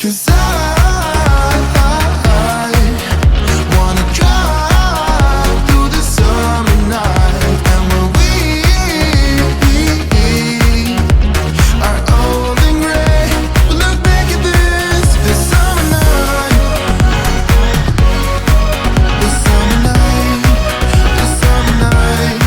'Cause I wanna drive through the summer night. And when we are old and gray, we'll look back at this summer night. This summer night, this summer night.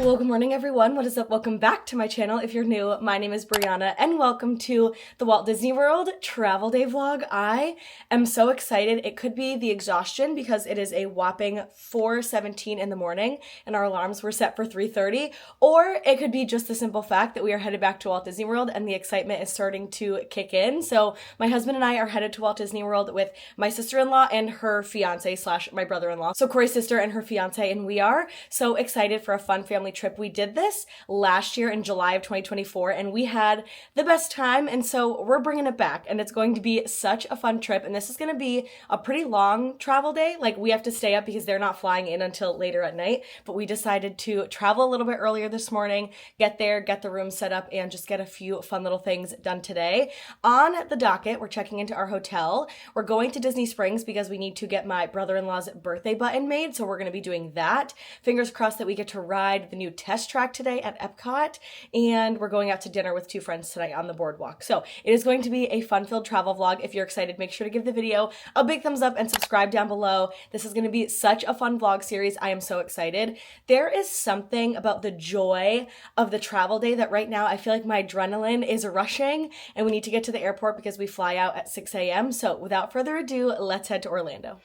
Well, good morning, everyone. What is up? Welcome back to my channel. If you're new, my name is Brianna, and welcome to the Walt Disney World Travel Day vlog. I am so excited. It could be the exhaustion because it is a whopping 4:17 in the morning, and our alarms were set for 3:30, or it could be just the simple fact that we are headed back to Walt Disney World, and the excitement is starting to kick in. So my husband and I are headed to Walt Disney World with my sister-in-law and her fiance / my brother-in-law. So Corey's sister and her fiance, and we are so excited for a fun family trip. We did this last year in July of 2024 and we had the best time, and so we're bringing it back, and it's going to be such a fun trip. And this is going to be a pretty long travel day. Like, we have to stay up because they're not flying in until later at night, but we decided to travel a little bit earlier this morning, get there, get the room set up, and just get a few fun little things done today. On the docket, we're checking into our hotel. We're going to Disney Springs because we need to get my brother-in-law's birthday button made, so we're going to be doing that. Fingers crossed that we get to ride the new test track today at Epcot, and we're going out to dinner with two friends tonight on the boardwalk. So it is going to be a fun-filled travel vlog. If you're excited, make sure to give the video a big thumbs up and subscribe down below. This is going to be such a fun vlog series. I am so excited. There is something about the joy of the travel day that right now I feel like my adrenaline is rushing, and we need to get to the airport because we fly out at 6 a.m. So without further ado, let's head to Orlando.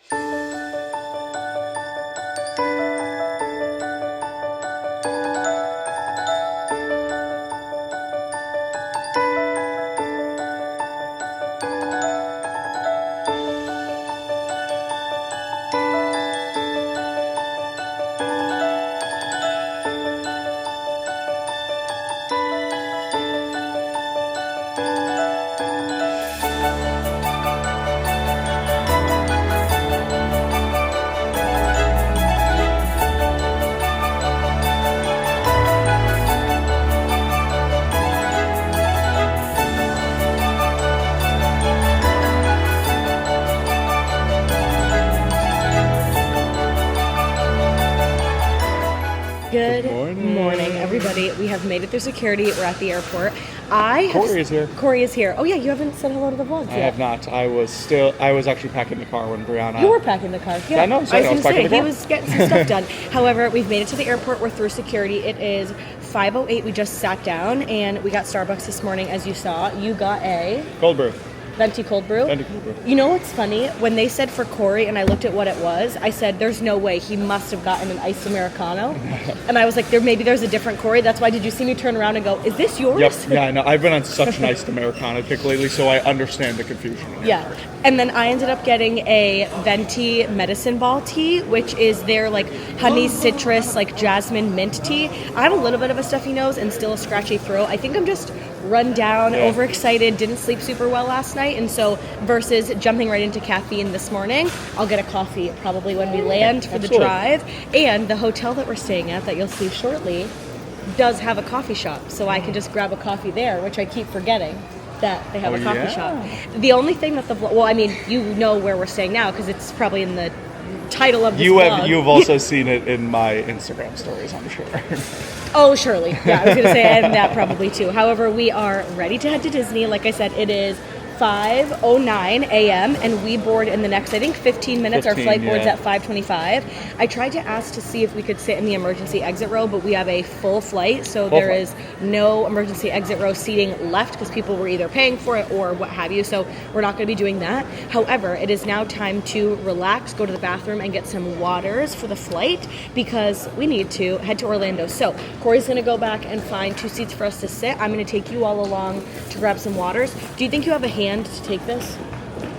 Good morning, everybody. We have made it through security. We're at the airport. Corey is here. Corey is here. Oh yeah, you haven't said hello to the vlogs yet. I have not. I was actually packing the car when Brianna... You were packing the car. Yeah, I know. I was packing the car. He was getting some stuff done. However, we've made it to the airport. We're through security. It is 5:08. We just sat down and we got Starbucks this morning, as you saw. You got a... Cold brew. Venti cold brew? Venti cold brew. You know what's funny? When they said for Corey and I looked at what it was, I said, there's no way. He must have gotten an iced Americano. And I was like, maybe there's a different Corey. That's why did you see me turn around and go, is this yours? Yep. Yeah, I know. I've been on such an iced Americano kick lately, so I understand the confusion. Yeah. And then I ended up getting a Venti medicine ball tea, which is their like honey citrus, like jasmine mint tea. I have a little bit of a stuffy nose and still a scratchy throat. I think I'm just run down, overexcited, didn't sleep super well last night, and so versus jumping right into caffeine this morning, I'll get a coffee probably when we land for the drive. And the hotel that we're staying at, that you'll see shortly, does have a coffee shop, so I can just grab a coffee there, which I keep forgetting that they have a coffee shop. The only thing that well, I mean, you know where we're staying now because it's probably in the title of this vlog. You've also seen it in my Instagram stories, I'm sure. Oh, surely. Yeah, I was going to say, and that probably too. However, we are ready to head to Disney. Like I said, it is 5:09 a.m. and we board in the next, I think, 15 minutes. Our flight boards at 5:25. I tried to ask to see if we could sit in the emergency exit row, but we have a full flight, so there is no emergency exit row seating left because people were either paying for it or what have you, so we're not going to be doing that. However, it is now time to relax, go to the bathroom, and get some waters for the flight because we need to head to Orlando. So Corey's going to go back and find 2 seats for us to sit. I'm going to take you all along to grab some waters. Do you think you have a hand to take this?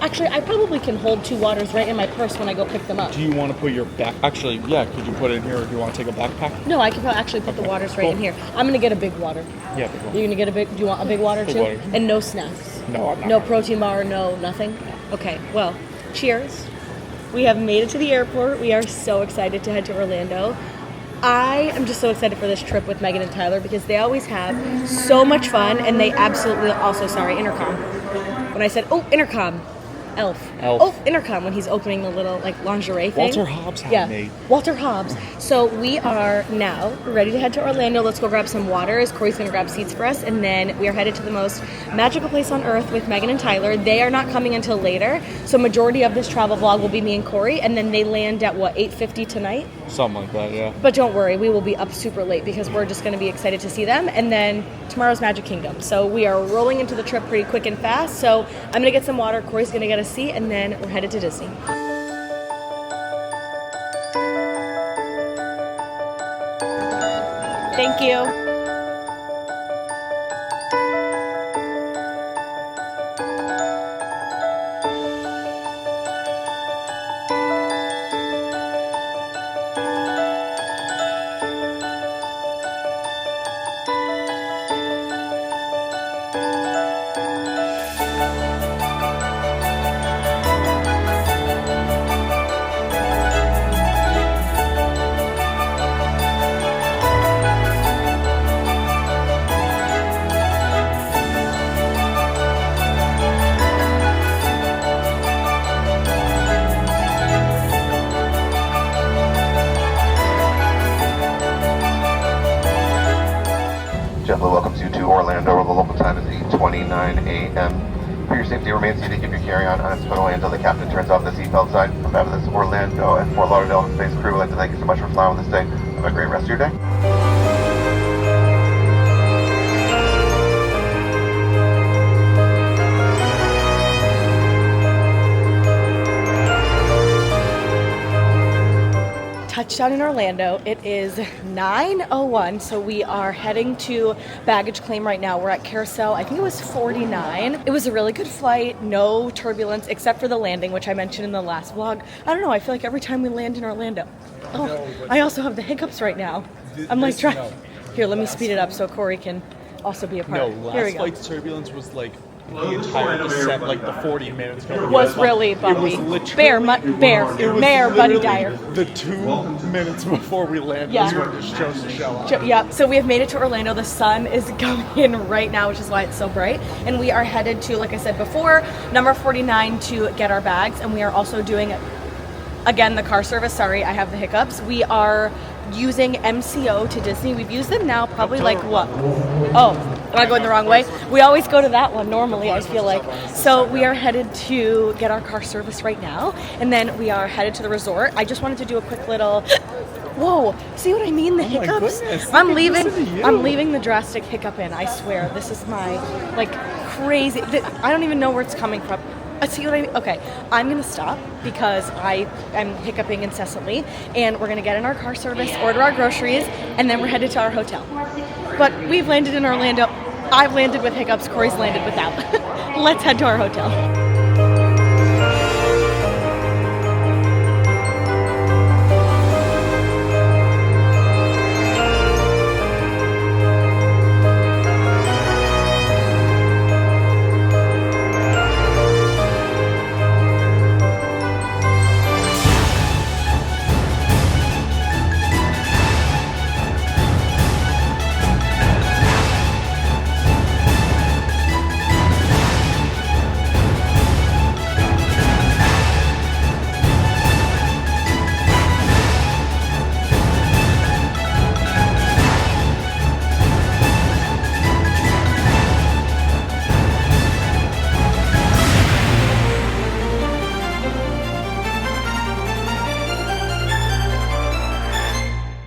Actually, I probably can hold 2 waters right in my purse when I go pick them up. Do you want to put your back... Actually, yeah, could you put it in here, or do you want to take a backpack? No, I can actually put the waters right in here. I'm going to get a big water. Yeah, big water. You're going to get a big... Do you want a big water too? Water. And no snacks? No, I'm not. No protein bar, no nothing? Okay, well, cheers. We have made it to the airport. We are so excited to head to Orlando. I am just so excited for this trip with Megan and Tyler because they always have so much fun, and they absolutely also, intercom. When I said, oh, intercom, Elf. Oh, intercom when he's opening the little like lingerie thing. Walter Hobbs had me. Walter Hobbs. So we are now ready to head to Orlando. Let's go grab some waters. Corey's going to grab seats for us, and then we are headed to the most magical place on earth with Megan and Tyler. They are not coming until later, so majority of this travel vlog will be me and Corey, and then they land at 8:50 tonight? Something like that, yeah. But don't worry, we will be up super late because we're just going to be excited to see them, and then tomorrow's Magic Kingdom. So we are rolling into the trip pretty quick and fast. So I'm going to get some water, Corey's going to get a seat, and then we're headed to Disney. Thank you. Gentlemen, welcomes you to Orlando, where the local time is 8:29 a.m. For your safety, it remains you to keep your carry-on unspent away until the captain turns off the seatbelt sign. On behalf of this Orlando and Fort Lauderdale space crew, we'd like to thank you so much for flying with us today. Have a great rest of your day. Touchdown in Orlando. It is 9:01, so we are heading to baggage claim right now. We're at Carousel. I think it was 49. It was a really good flight, no turbulence except for the landing, which I mentioned in the last vlog. I don't know, I feel like every time we land in Orlando. Oh, I also have the hiccups right now. I'm like trying. Here, let me speed it up so Corey can also be a part. No, Here we last go. flight's turbulence was like the entire descent, like the 40 minutes. Was really bumpy. It was literally, Mayor Buddy Dyer. The 2 minutes before we landed is when it just chose to show up. Yeah, so we have made it to Orlando. The sun is going in right now, which is why it's so bright. And we are headed to, like I said before, number 49 to get our bags. And we are also doing, again, the car service. Sorry, I have the hiccups. We are using MCO to Disney. We've used them now probably like what? Oh, am I going the wrong way? We always go to that one normally, I feel like. So we are headed to get our car service right now, and then we are headed to the resort. I just wanted to do a quick little, whoa, see what I mean? The hiccups? goodness, I'm listen to you. leaving the drastic hiccup in, I swear. This is my, like, crazy, I don't even know where it's coming from. See what I mean? Okay, I'm gonna stop because I am hiccuping incessantly, and we're gonna get in our car service, order our groceries, and then we're headed to our hotel. But we've landed in Orlando. I've landed with hiccups, Corey's landed without. Let's head to our hotel.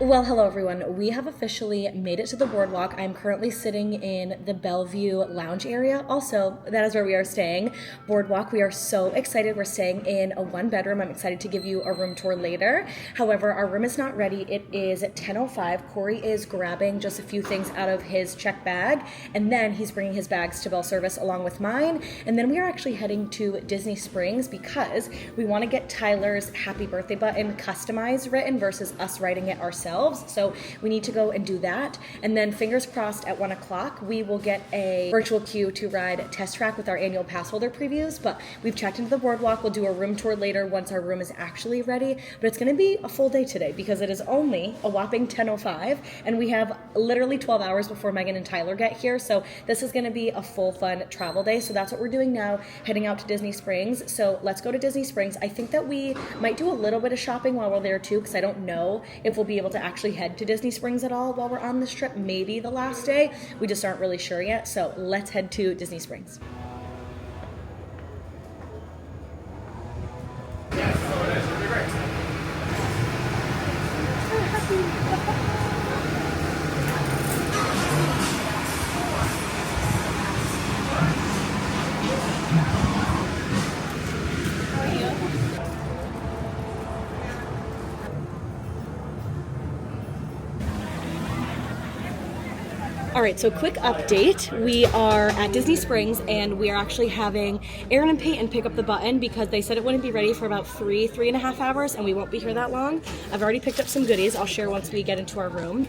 Well, hello everyone. We have officially made it to the boardwalk. I'm currently sitting in the Bellevue lounge area. Also, that is where we are staying. Boardwalk, we are so excited. We're staying in a 1-bedroom. I'm excited to give you a room tour later. However, our room is not ready. It is at 10:05. Corey is grabbing just a few things out of his check bag, and then he's bringing his bags to bell service along with mine. And then we are actually heading to Disney Springs because we want to get Tyler's happy birthday button customized written versus us writing it ourselves. ourselves. So we need to go and do that. And then fingers crossed at 1 o'clock, we will get a virtual queue to ride Test Track with our annual pass holder previews. But we've checked into the boardwalk. We'll do a room tour later once our room is actually ready. But it's going to be a full day today because it is only a whopping 10:05 and we have literally 12 hours before Megan and Tyler get here. So this is going to be a full fun travel day. So that's what we're doing now, heading out to Disney Springs. So let's go to Disney Springs. I think that we might do a little bit of shopping while we're there too, because I don't know if we'll be able to actually head to Disney Springs at all while we're on this trip. Maybe the last day. We just aren't really sure yet. So let's head to Disney Springs. All right, so quick update. We are at Disney Springs and we are actually having Erin and Peyton pick up the button because they said it wouldn't be ready for about 3.5 hours and we won't be here that long. I've already picked up some goodies I'll share once we get into our room.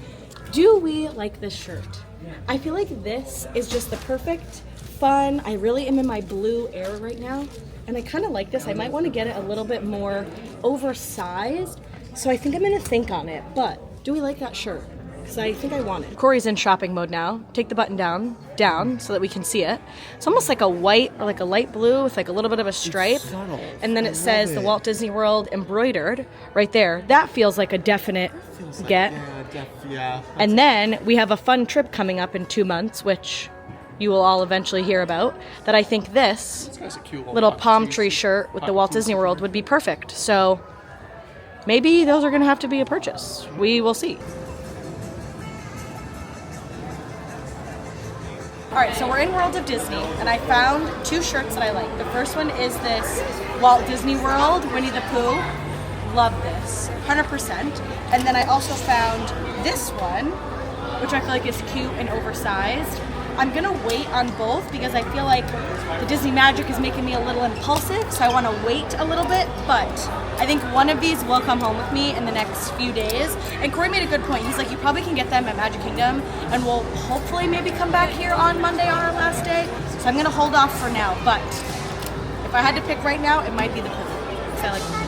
Do we like this shirt? I feel like this is just the perfect fun. I really am in my blue era right now and I kind of like this. I might want to get it a little bit more oversized. So I think I'm going to think on it, but do we like that shirt? Because I think I want it. Corey's in shopping mode now. Take the button down so that we can see it. It's almost like a white or like a light blue with like a little bit of a stripe. It's subtle. And then it says the Walt Disney World embroidered right there. That feels like a definite get. Yeah. And then we have a fun trip coming up in 2 months, which you will all eventually hear about, that I think this Guy's a cute little palm tree shirt with the Walt Disney World would be perfect. So maybe those are going to have to be a purchase. We will see. All right, so we're in World of Disney, and I found 2 shirts that I like. The first one is this Walt Disney World, Winnie the Pooh. Love this, 100%. And then I also found this one, which I feel like is cute and oversized. I'm gonna wait on both because I feel like the Disney magic is making me a little impulsive, so I wanna wait a little bit, but I think one of these will come home with me in the next few days. And Corey made a good point. He's like, you probably can get them at Magic Kingdom, and we'll hopefully maybe come back here on Monday on our last day. So I'm gonna hold off for now, but if I had to pick right now, it might be the Pooh, because I like the Pooh.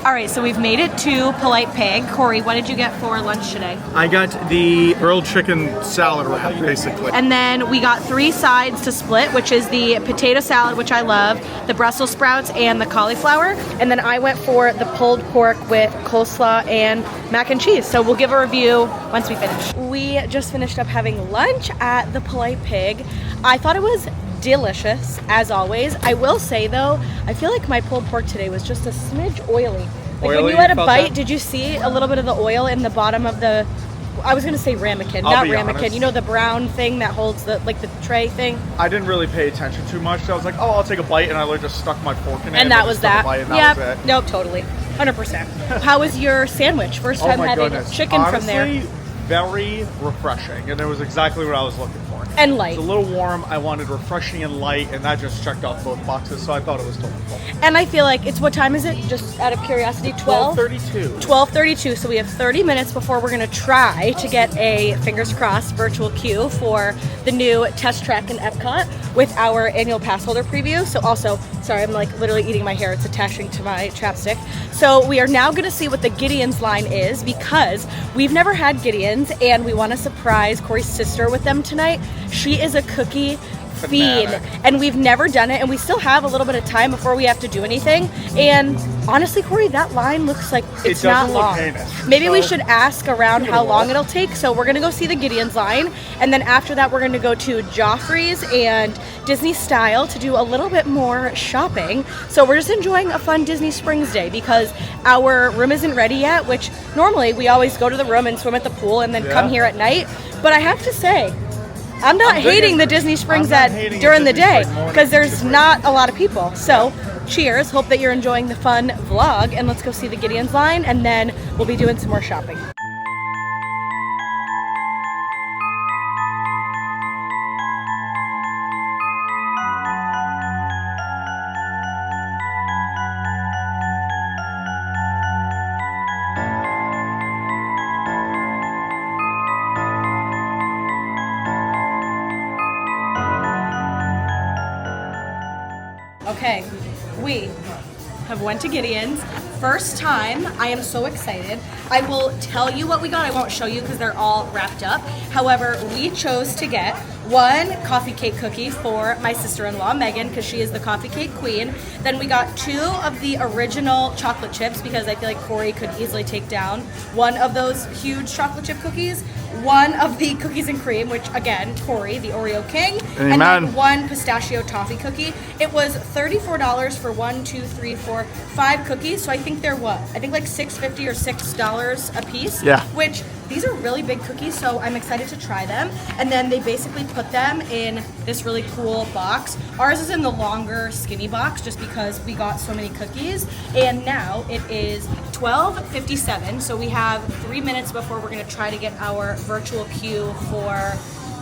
All right, so we've made it to Polite Pig. Corey, what did you get for lunch today? I got the grilled chicken salad wrap, basically. And then we got 3 sides to split, which is the potato salad, which I love, the Brussels sprouts, and the cauliflower. And then I went for the pulled pork with coleslaw and mac and cheese. So we'll give a review once we finish. We just finished up having lunch at the Polite Pig. I thought it was delicious, as always. I will say though, I feel like my pulled pork today was just a smidge oily. Like when you had a bite, did you see a little bit of the oil in the bottom of the, I was gonna say ramekin, not ramekin. Honest. You know the brown thing that holds the, like the tray thing? I didn't really pay attention too much. So I was like, oh, I'll take a bite, and I literally just stuck my fork in it. And that was that. Yeah. Was it. Nope, totally. 100%. How was your sandwich? First time having chicken Honestly, from there. Very refreshing, and it was exactly what I was looking for. And light. It's a little warm. I wanted refreshing and light, and that just checked off both boxes, so I thought it was delightful. And I feel like it's, what time is it? Just out of curiosity, 12:32. 12:32, so we have 30 minutes before we're going to try to get a, fingers crossed, virtual queue for the new Test Track in Epcot with our annual pass holder preview. So also, sorry, I'm like literally eating my hair. It's attaching to my chapstick. So we are now going to see what the Gideon's line is because we've never had Gideon's and we want to surprise Corey's sister with them tonight. She is a cookie fiend and we've never done it and we still have a little bit of time before we have to do anything. And honestly, Corey, that line looks like it's not long. Maybe we should ask around how long it'll take. So we're gonna go see the Gideon's line, and then after that we're gonna go to Joffrey's and Disney Style to do a little bit more shopping. So we're just enjoying a fun Disney Springs day because our room isn't ready yet, which normally we always go to the room and swim at the pool and then come here at night. But I have to say, I'm not hating the Disney Springs during the day because there's not a lot of people. So cheers, hope that you're enjoying the fun vlog, and let's go see the Gideon's line and then we'll be doing some more shopping. Okay, we have went to Gideon's. First time. I am so excited. I will tell you what we got. I won't show you because they're all wrapped up. However, we chose to get one coffee cake cookie for my sister-in-law, Megan, because she is the coffee cake queen. Then we got 2 of the original chocolate chips because I feel like Corey could easily take down one of those huge chocolate chip cookies. 1 of the cookies and cream, which again, Corey, the Oreo king. Amen. And then 1 pistachio toffee cookie. It was $34 for 1, 2, 3, 4, 5 cookies. So I think they're what? I think like $6.50 or $6 a piece. Yeah. Which these are really big cookies, so I'm excited to try them. And then they basically put them in this really cool box. Ours is in the longer, skinny box just because we got so many cookies. And now it is 12:57, so we have 3 minutes before we're gonna try to get our virtual queue for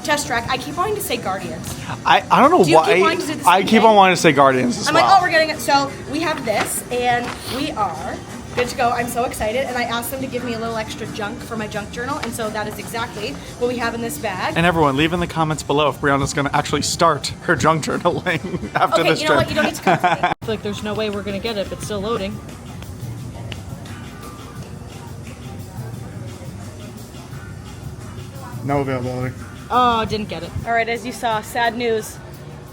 Test Track. I keep wanting to say Guardians. I don't know Do you why. keep wanting to do the I same keep thing? on wanting to say Guardians as I'm well. like, oh, we're getting it. So we have this, and we are good to go. I'm so excited, and I asked them to give me a little extra junk for my junk journal, and so that is exactly what we have in this bag. And everyone, leave in the comments below if Brianna's going to actually start her junk journaling after Okay, this you know trip. what? You don't need to come for me. I feel like there's no way we're gonna get it if it's still loading. No availability. Oh, didn't get it. All right, as you saw, sad news.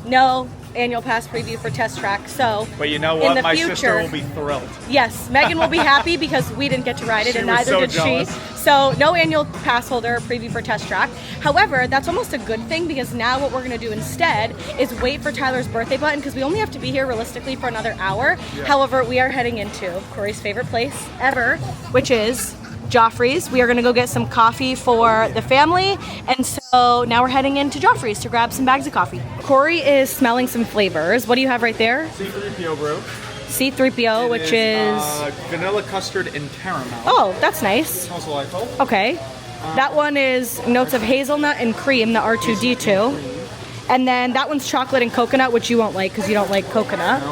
No annual pass preview for Test Track. So, But you know in what? the My future, sister will be thrilled. yes, Megan will be happy because we didn't get to ride it, She and was neither so did jealous. she. So, no annual pass holder preview for Test Track. However, that's almost a good thing because now what we're going to do instead is wait for Tyler's birthday button because we only have to be here realistically for another hour. However, we are heading into Corey's favorite place ever, which is Joffrey's. We are gonna go get some coffee for the family, and so now we're heading into Joffrey's to grab some bags of coffee. Corey is smelling some flavors. What do you have right there? C3PO brew. C3PO, which is vanilla custard and caramel. oh, that's nice. Smells delightful. Okay, that one is notes of hazelnut and cream, the R2D2, and then that one's chocolate and coconut, which you won't like because you don't like coconut.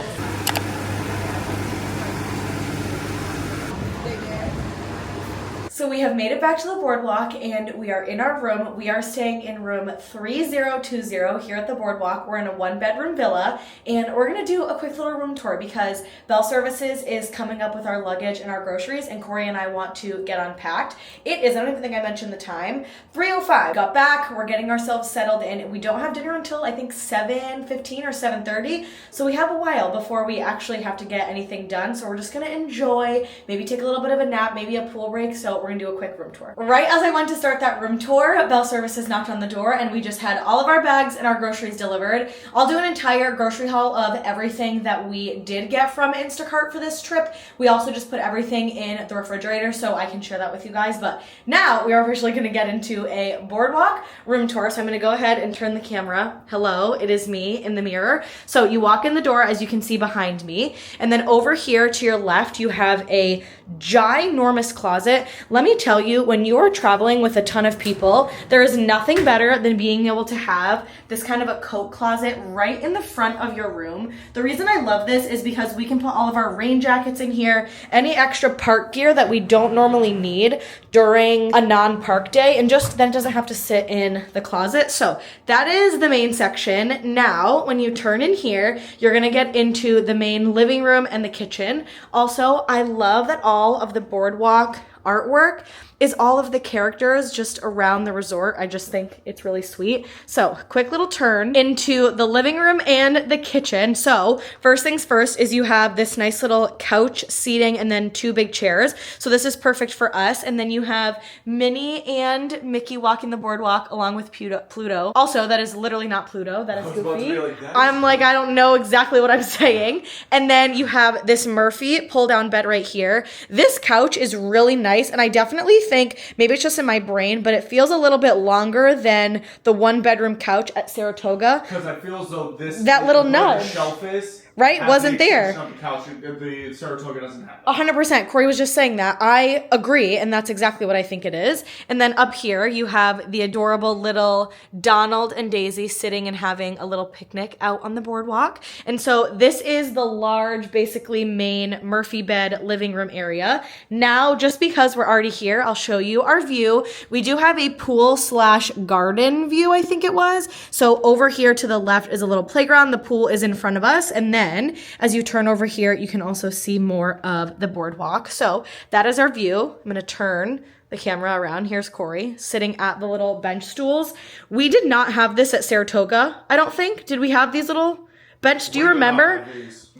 So we have made it back to the boardwalk and we are in our room. We are staying in room 3020 here at the boardwalk. We're in a 1-bedroom villa and we're gonna do a quick little room tour because Bell Services is coming up with our luggage and our groceries and Corey and I want to get unpacked. It is, I don't even think I mentioned the time, 3:05. Got back, we're getting ourselves settled in. We don't have dinner until I think 7:15 or 7:30. So we have a while before we actually have to get anything done. So we're just gonna enjoy, maybe take a little bit of a nap, maybe a pool break. So we're gonna do a quick room tour. Right as I went to start that room tour, Bell Services knocked on the door and we just had all of our bags and our groceries delivered. I'll do an entire grocery haul of everything that we did get from Instacart for this trip. We also just put everything in the refrigerator so I can share that with you guys. But now we are officially gonna get into a boardwalk room tour. So I'm gonna go ahead and turn the camera. Hello, it is me in the mirror. So you walk in the door as you can see behind me. And then over here to your left, you have a ginormous closet. Let me tell you, when you are traveling with a ton of people, there is nothing better than being able to have this kind of a coat closet right in the front of your room. The reason I love this is because we can put all of our rain jackets in here, any extra park gear that we don't normally need during a non-park day, and just then it doesn't have to sit in the closet. So that is the main section. Now, when you turn in here, you're gonna get into the main living room and the kitchen. Also, I love that all of the boardwalk artwork is all of the characters just around the resort. I just think it's really sweet. So quick little turn into the living room and the kitchen. So first things first is you have this nice little couch seating and then 2 big chairs. So this is perfect for us. And then you have Minnie and Mickey walking the boardwalk along with Pluto. Also, that is literally not Pluto. That is Goofy. I'm like, I don't know exactly what I'm saying. And then you have this Murphy pull down bed right here. This couch is really nice. And I definitely think, maybe it's just in my brain, but it feels a little bit longer than the 1-bedroom couch at Saratoga. Because I feel as though That little nudge. shelf is Right? Wasn't there. The couch, the Saratoga doesn't have. 100%. Corey was just saying that. I agree, and that's exactly what I think it is. And then up here, you have the adorable little Donald and Daisy sitting and having a little picnic out on the boardwalk. And so this is the large, basically main Murphy bed living room area. Now, just because we're already here, I'll show you our view. We do have a pool/garden view, I think it was. So over here to the left is a little playground. The pool is in front of us. And then then as you turn over here, you can also see more of the boardwalk. So that is our view. I'm going to turn the camera around. Here's Corey sitting at the little bench stools. We did not have this at Saratoga, I don't think. Did we have these little bench? Do you remember?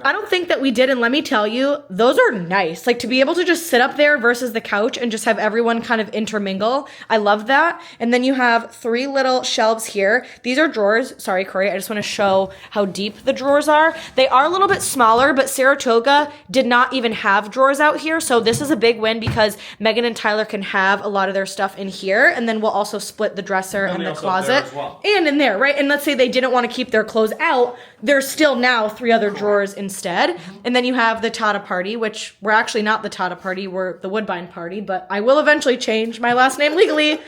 I don't think that we did, and let me tell you, those are nice. Like, to be able to just sit up there versus the couch and just have everyone kind of intermingle. I love that. And then you have 3 little shelves here. These are drawers. Sorry, Corey, I just want to show how deep the drawers are. They are a little bit smaller, but Saratoga did not even have drawers out here. So this is a big win because Megan and Tyler can have a lot of their stuff in here, and then we'll also split the dresser and the closet and in there, right? And let's say they didn't want to keep their clothes out. There's still now 3 other drawers instead. And then you have the Tata Party, which we're actually not the Tata Party, we're the Woodbine Party, but I will eventually change my last name legally.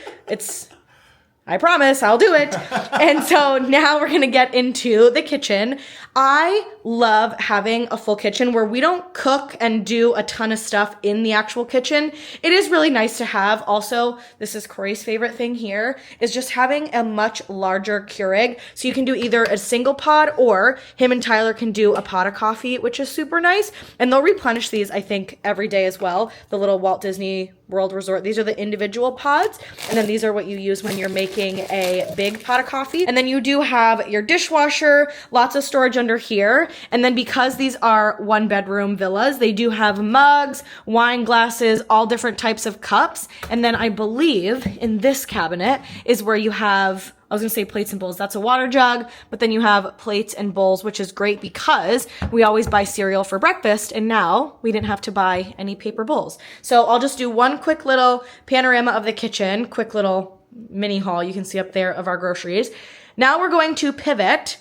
I promise I'll do it. And so now we're going to get into the kitchen. I love having a full kitchen where we don't cook and do a ton of stuff in the actual kitchen. It is really nice to have. Also, this is Corey's favorite thing here, is just having a much larger Keurig. So you can do either a single pod or him and Tyler can do a pot of coffee, which is super nice. And they'll replenish these, I think, every day as well. The little Walt Disney World Resort. These are the individual pods. And then these are what you use when you're making a big pot of coffee. And then you do have your dishwasher, lots of storage under here. And then because these are 1-bedroom villas, they do have mugs, wine glasses, all different types of cups. And then I believe in this cabinet is where you have, I was gonna say plates and bowls. That's a water jug, but then you have plates and bowls, which is great because we always buy cereal for breakfast, and now we didn't have to buy any paper bowls. So I'll just do one quick little panorama of the kitchen, quick little mini haul you can see up there of our groceries. Now we're going to pivot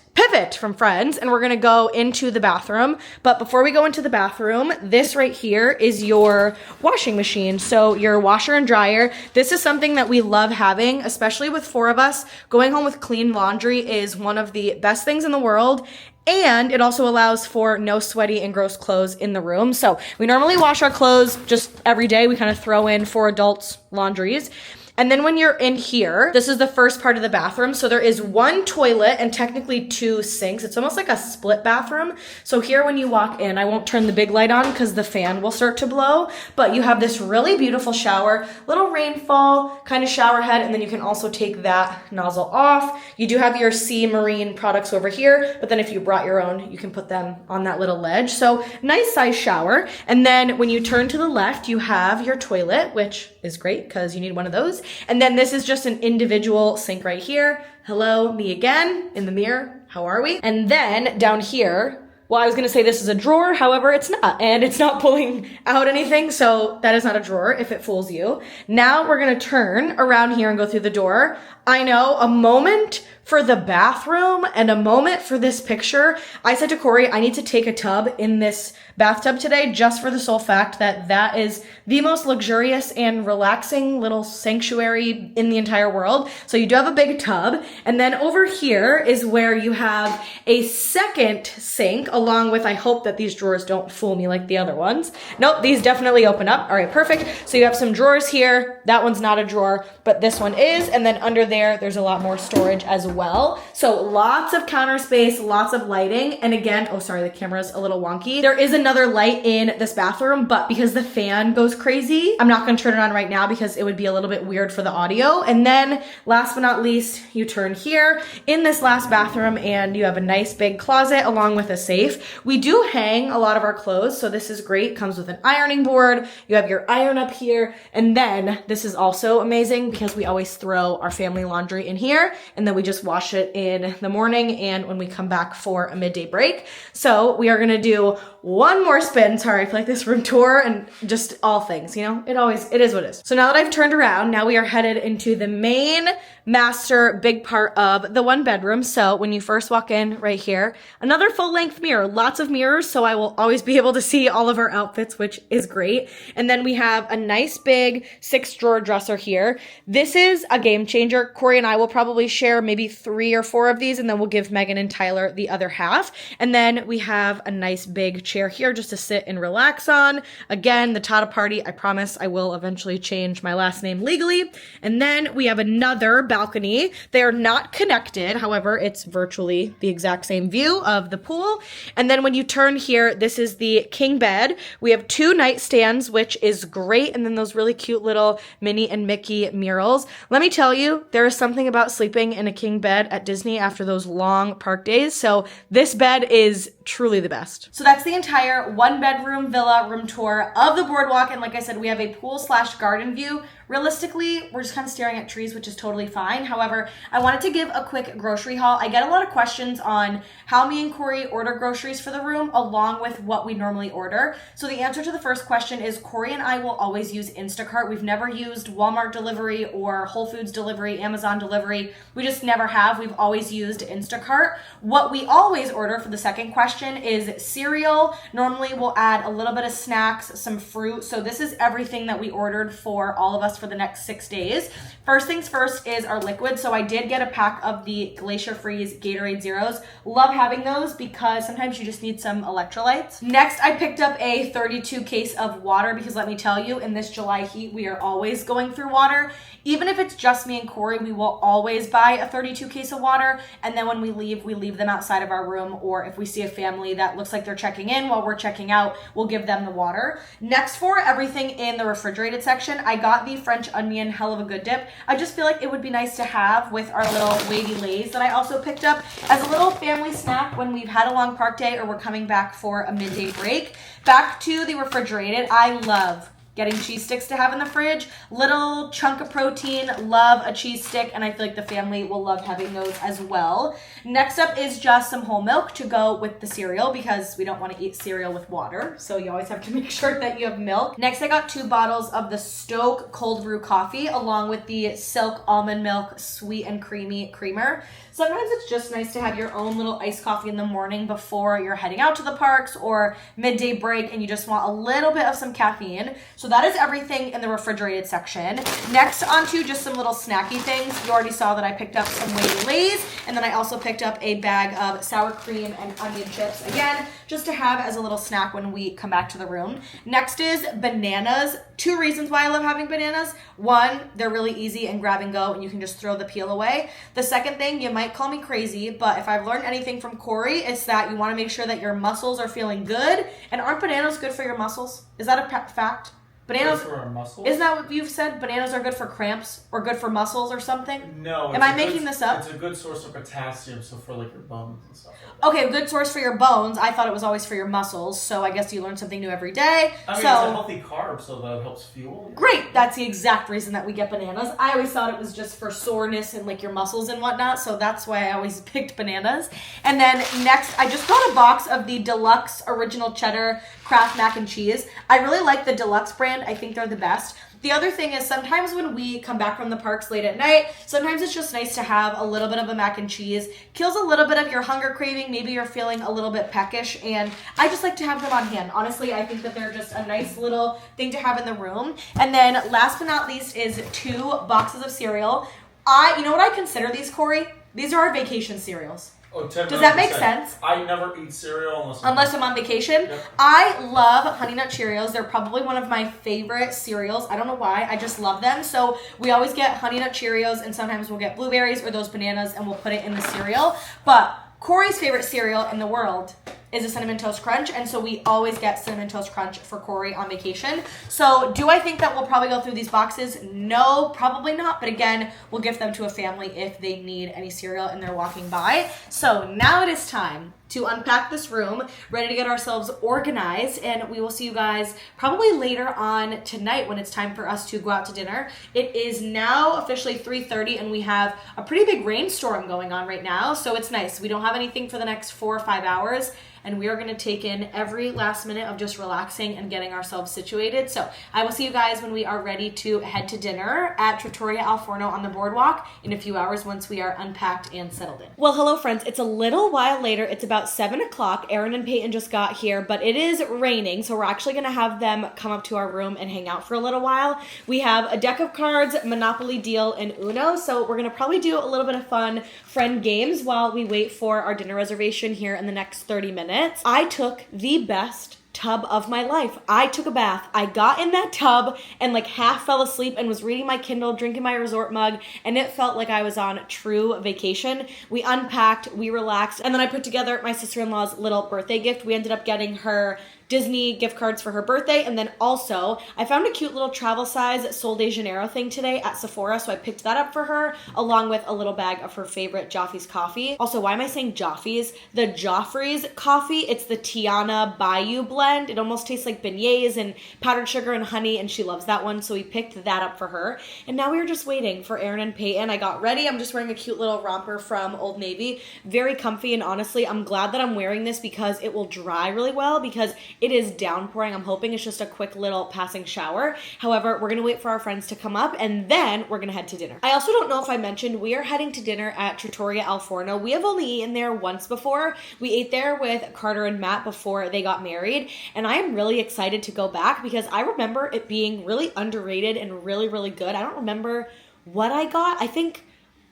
from Friends, and we're gonna go into the bathroom. But before we go into the bathroom, this right here is your washing machine. So your washer and dryer. This is something that we love having, especially with 4 of us. Going home with clean laundry is one of the best things in the world. And it also allows for no sweaty and gross clothes in the room. So we normally wash our clothes just every day. We kind of throw in 4 adults' laundries. And then when you're in here, this is the first part of the bathroom. So there is 1 toilet and technically 2 sinks. It's almost like a split bathroom. So here when you walk in, I won't turn the big light on because the fan will start to blow, but you have this really beautiful shower, little rainfall kind of shower head, and then you can also take that nozzle off. You do have your Sea Marine products over here, but then if you brought your own, you can put them on that little ledge. So nice size shower. And then when you turn to the left, you have your toilet, which is great because you need one of those. And then this is just an individual sink right here. Hello, me again in the mirror. How are we? And then down here, well, I was gonna say this is a drawer, however, it's not, and it's not pulling out anything, so that is not a drawer if it fools you. Now we're gonna turn around here and go through the door. I know, a moment for the bathroom and a moment for this picture. I said to Corey, I need to take a tub in this bathtub today just for the sole fact that that is the most luxurious and relaxing little sanctuary in the entire world. So you do have a big tub. And then over here is where you have a second sink along with, I hope that these drawers don't fool me like the other ones. Nope, these definitely open up. All right, perfect. So you have some drawers here. That one's not a drawer, but this one is. And then under there's a lot more storage as well. So lots of counter space, lots of lighting. And again, oh, sorry, the camera's a little wonky. There is another light in this bathroom, but because the fan goes crazy, I'm not gonna turn it on right now because it would be a little bit weird for the audio. And then last but not least, you turn here in this last bathroom and you have a nice big closet along with a safe. We do hang a lot of our clothes, so this is great. Comes with an ironing board. You have your iron up here. And then this is also amazing because we always throw our family laundry in here and then we just wash it in the morning and when we come back for a midday break. So we are gonna do one more spin. Sorry, I feel like this room tour and just all things, you know, it is what it is. So now that I've turned around, now we are headed into the main master big part of the 1-bedroom. So when you first walk in right here, another full length mirror, lots of mirrors. So I will always be able to see all of our outfits, which is great. And then we have a nice big 6-drawer dresser here. This is a game changer. Corey and I will probably share maybe 3 or 4 of these, and then we'll give Megan and Tyler the other half. And then we have a nice big chair here just to sit and relax on. Again, the Tata Party, I promise I will eventually change my last name legally. And then we have another balcony. They are not connected. However, it's virtually the exact same view of the pool. And then when you turn here, this is the king bed. We have 2 nightstands, which is great. And then those really cute little Minnie and Mickey murals. Let me tell you, there is something about sleeping in a king bed at Disney after those long park days. So this bed is truly the best. So that's the entire 1-bedroom villa room tour of the boardwalk. And like I said, we have a pool/garden view. Realistically, we're just kind of staring at trees, which is totally fine. However, I wanted to give a quick grocery haul. I get a lot of questions on how me and Corey order groceries for the room along with what we normally order. So the answer to the first question is Corey and I will always use Instacart. We've never used Walmart delivery or Whole Foods delivery, Amazon delivery. We just never have. We've always used Instacart. What we always order for the second question is cereal. Normally we'll add a little bit of snacks, some fruit. So this is everything that we ordered for all of us for the next 6 days. First things first is our liquid. So I did get a pack of the Glacier Freeze Gatorade Zeros. Love having those because sometimes you just need some electrolytes. Next, I picked up a 32 case of water because let me tell you, in this July heat, we are always going through water. Even if it's just me and Corey, we will always buy a 32 case of water. And then when we leave them outside of our room. Or if we see a family that looks like they're checking in while we're checking out, we'll give them the water. Next, for everything in the refrigerated section, I got the French onion hell of a good dip. I just feel like it would be nice to have with our little wavy lays that I also picked up as a little family snack when we've had a long park day or we're coming back for a midday break. Back to the refrigerated, I love getting cheese sticks to have in the fridge. Little chunk of protein, love a cheese stick, and I feel like the family will love having those as well. Next up is just some whole milk to go with the cereal because we don't want to eat cereal with water, so you always have to make sure that you have milk. Next, I got 2 bottles of the Stoke cold brew coffee along with the Silk almond milk sweet and creamy creamer. Sometimes it's just nice to have your own little iced coffee in the morning before you're heading out to the parks or midday break and you just want a little bit of some caffeine. So that is everything in the refrigerated section. Next, onto just some little snacky things. You already saw that I picked up some Wavy Lays, and then I also picked up a bag of sour cream and onion chips, again, just to have as a little snack when we come back to the room. Next is bananas. 2 reasons why I love having bananas. 1, they're really easy and grab and go, and you can just throw the peel away. The second thing, you might call me crazy, but if I've learned anything from Corey, it's that you want to make sure that your muscles are feeling good. And aren't bananas good for your muscles? Is that a fact? Bananas good for our muscles? Isn't that what you've said? Bananas are good for cramps or good for muscles or something? No. Am I making this up? It's a good source of potassium, so for like your bones and stuff like that. Okay, good source for your bones. I thought it was always for your muscles, so I guess you learn something new every day. I mean, so, it's a healthy carb, so that helps fuel. Great, that's the exact reason that we get bananas. I always thought it was just for soreness and like your muscles and whatnot, so that's why I always picked bananas. And then next, I just got a box of the Deluxe Original Cheddar Kraft Mac and Cheese. I really like the Deluxe brand. I think they're the best. The other thing is sometimes when we come back from the parks late at night, sometimes it's just nice to have a little bit of a mac and cheese. Kills a little bit of your hunger craving. Maybe you're feeling a little bit peckish, and I just like to have them on hand. Honestly, I think that they're just a nice little thing to have in the room. And then last but not least is 2 boxes of cereal. You know what I consider these, Corey? These are our vacation cereals. Oh, 10%. Does that make sense? I never eat cereal unless I'm on vacation. Yep. I love Honey Nut Cheerios. They're probably one of my favorite cereals. I don't know why. I just love them. So we always get Honey Nut Cheerios, and sometimes we'll get blueberries or those bananas, and we'll put it in the cereal. But Corey's favorite cereal in the world is a Cinnamon Toast Crunch, and so we always get Cinnamon Toast Crunch for Corey on vacation. So do I think that we'll probably go through these boxes? No, probably not, but again, we'll give them to a family if they need any cereal and they're walking by. So now it is time to unpack this room, ready to get ourselves organized, and we will see you guys probably later on tonight when it's time for us to go out to dinner. It is now officially 3:30, and we have a pretty big rainstorm going on right now, so it's nice. We don't have anything for the next 4 or 5 hours, and we are going to take in every last minute of just relaxing and getting ourselves situated. So I will see you guys when we are ready to head to dinner at Trattoria Al Forno on the boardwalk in a few hours once we are unpacked and settled in. Well, hello friends. It's a little while later. It's about about 7 o'clock. Erin and Peyton just got here, but it is raining, so we're actually going to have them come up to our room and hang out for a little while. We have a deck of cards, Monopoly Deal, and Uno, so we're going to probably do a little bit of fun friend games while we wait for our dinner reservation here in the next 30 minutes. I took the best tub of my life. I took a bath. I got in that tub and like half fell asleep and was reading my Kindle, drinking my resort mug, and it felt like I was on true vacation. We unpacked, we relaxed, and then I put together my sister-in-law's little birthday gift. We ended up getting her Disney gift cards for her birthday, and then also I found a cute little travel size Sol de Janeiro thing today at Sephora, so I picked that up for her along with a little bag of her favorite Joffrey's coffee. Also, why am I saying Joffrey's? The Joffrey's coffee, it's the Tiana Bayou blend. It almost tastes like beignets and powdered sugar and honey, and she loves that one, so we picked that up for her. And now we are just waiting for Erin and Peyton. I got ready. I'm just wearing a cute little romper from Old Navy. Very comfy, and honestly, I'm glad that I'm wearing this because it will dry really well because it is downpouring. I'm hoping it's just a quick little passing shower. However, we're going to wait for our friends to come up and then we're going to head to dinner. I also don't know if I mentioned we are heading to dinner at Trattoria Al Forno. We have only eaten there once before. We ate there with Carter and Matt before they got married, and I am really excited to go back because I remember it being really underrated and really, really good. I don't remember what I got. I think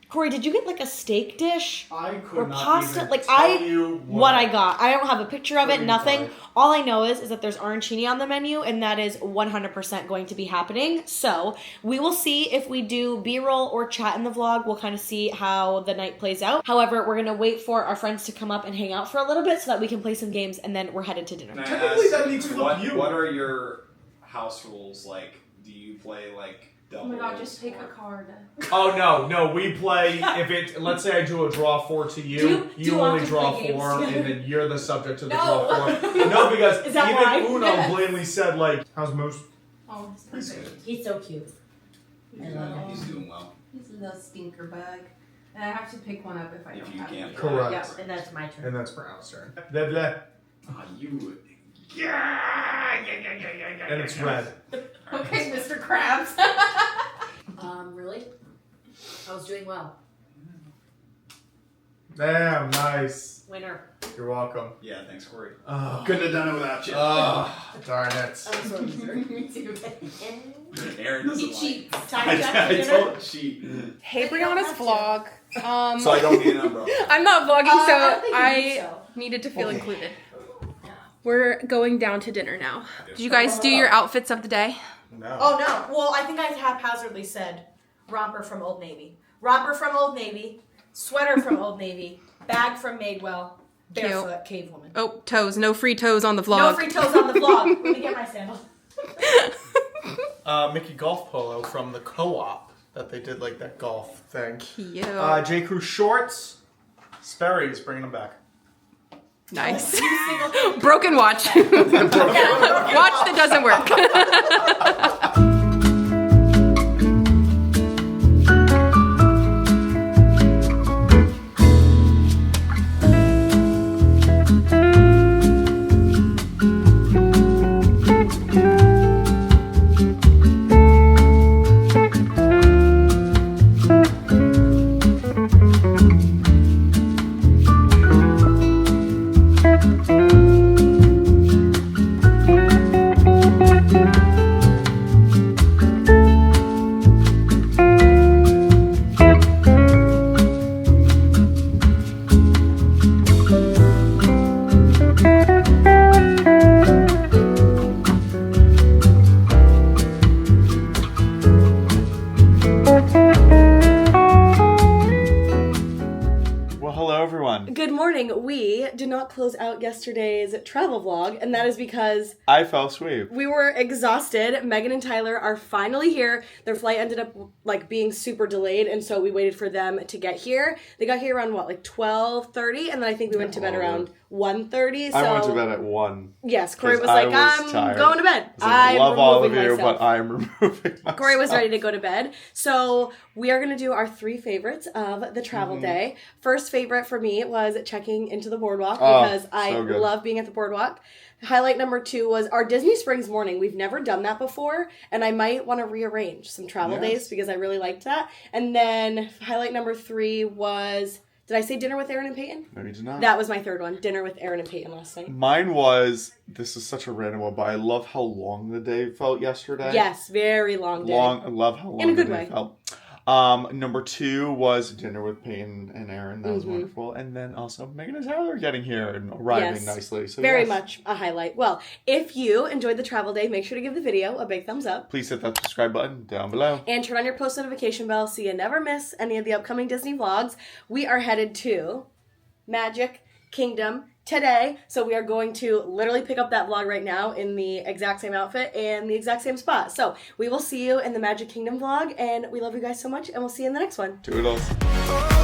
Corey, did you get like a steak dish? I could or not pasta? even Like tell you what I got. I don't have a picture of it, What you nothing. got. All I know is that there's arancini on the menu, and that is 100% going to be happening. So we will see if we do B-roll or chat in the vlog. We'll kind of see how the night plays out. However, we're going to wait for our friends to come up and hang out for a little bit so that we can play some games, and then we're headed to dinner. Can I Technically, ask, that needs to what, look you. what are your house rules? Like, do you play like doubles? Oh my god, just pick or- a card. Oh no, we play if it. Let's say I do a draw 4 to you. Do you want only to draw play 4, games? and then you're the subject to the No. draw 4. No, because Is that why? even Uno Yes. blatantly said like, "How's Moose?" Oh, he's He's perfect. good. He's so cute. He's, he's doing well. He's in the stinker bag. And I have to pick one up if I If don't you have can't it. Correct. Yeah. And that's my turn. And that's Brown's turn. Blah, blah. Ah, you. And it's red. Okay, Mr. Krabs. Really? I was doing well. Damn, nice. Winner. You're welcome. Yeah, thanks, Corey. Oh, Couldn't have done it without you. darn it. I'm so Me too. Aaron doesn't He like. cheats. Time check I for dinner? told she. Hey, Brianna's vlog. So I don't need an umbrella. I'm not vlogging, I so don't think you I need so. needed to feel included. We're going down to dinner now. Did you guys do your outfits of the day? No. Oh no. Well, I think I haphazardly said romper from Old Navy. Romper from Old Navy. Sweater from Old Navy. Bag from Madewell. Barefoot cave woman. Oh, toes. No free toes on the vlog. No free toes on the vlog. Let me get my sandals. Mickey Golf Polo from the co-op that they did like that golf thing. Cute. J. Crew shorts. Sperry's bringing them back. Nice. Broken watch. Watch that doesn't work. Well, hello everyone. Good morning. We did not close out yesterday's travel vlog, and that is because I fell asleep. we were exhausted. Megan and Tyler are finally here. Their flight ended up like being super delayed, and so we waited for them to get here. They got here around what, like 12:30, and then I think we went to bed around 1:30. So I went to bed at 1. yes, Corey 'cause was like, I was I'm tired. going to bed. I I'm love all of removing you, myself. but I'm removing myself. Corey was ready to go to bed. So we are going to do our 3 favorites of the travel day. First favorite for me was checking into the boardwalk Oh, because I so good. love being at the boardwalk. Highlight number 2 was our Disney Springs morning. We've never done that before, and I might want to rearrange some travel Yes. days because I really liked that. And then highlight number 3 was Did I say dinner with Erin and Peyton? No, you did not. That was my third one. Dinner with Erin and Peyton last night. Mine was, this is such a random one, but I love how long the day felt yesterday. Yes, very long day. I love how long In a good the day way. felt. Number 2 was dinner with Peyton and Erin. That was wonderful. And then also Megan and Tyler getting here and arriving nicely. So very much a highlight. Well, if you enjoyed the travel day, make sure to give the video a big thumbs up. Please hit that subscribe button down below. And turn on your post notification bell so you never miss any of the upcoming Disney vlogs. We are headed to Magic Kingdom today. So we are going to literally pick up that vlog right now in the exact same outfit and the exact same spot. So we will see you in the Magic Kingdom vlog, and we love you guys so much, and we'll see you in the next one. Toodles. Oh,